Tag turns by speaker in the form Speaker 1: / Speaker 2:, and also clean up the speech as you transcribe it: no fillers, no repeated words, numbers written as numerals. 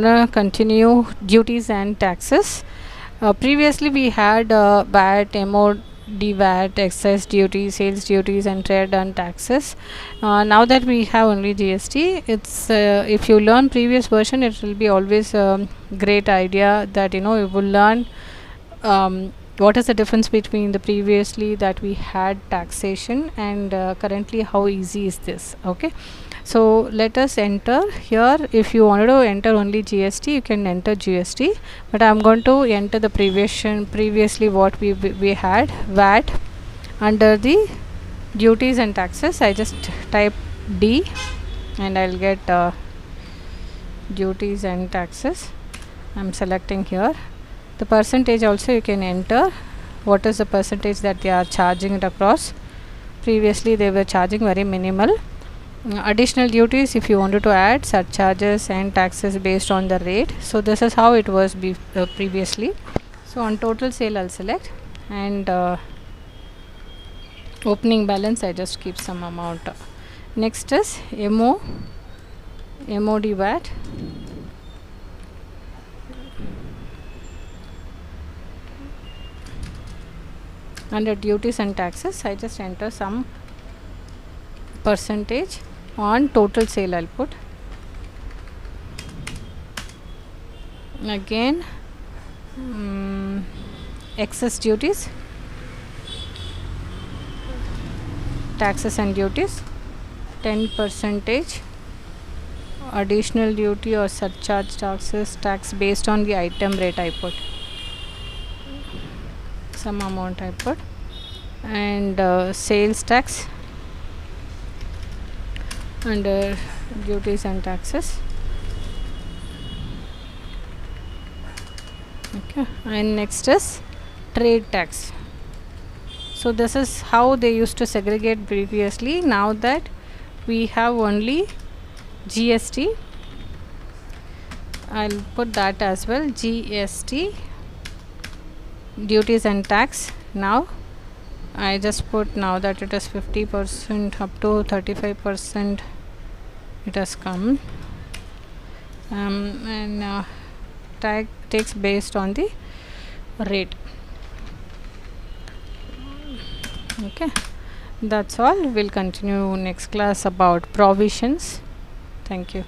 Speaker 1: Continue duties and taxes. Previously we had VAT, MOD, VAT, excise duties, sales duties, and trade and taxes. Now that we have only GST, it's if you learn previous version, it will be always great idea that you will learn what is the difference between the previously that we had taxation and currently how easy is this. Okay, so let us enter here. If you wanted to enter only GST, you can enter GST, but I'm going to enter the previously what we had VAT. Under the duties and taxes, I just type D and I'll get duties and taxes. I'm selecting here. The percentage also you can enter. What is the percentage that they are charging it across? Previously they were charging very minimal. Additional duties, if you wanted to add surcharges and taxes based on the rate. So this is how it was previously. So on total sale I'll select, and opening balance I just keep some amount. Next is MOD VAT. Under duties and taxes, I just enter some percentage. On total sale I'll put. Again excess duties, taxes and duties, 10%. Additional duty or surcharge taxes, tax based on the item rate I put. Some amount I put. And sales tax under duties and taxes. Okay, and next is trade tax. So this is how they used to segregate previously. Now that we have only GST, I'll put that as well. GST, duties and tax. Now I just put, now that it is 50% up to 35% it has come, and takes based on the rate. Okay, that's all. We'll continue next class about provisions. Thank you.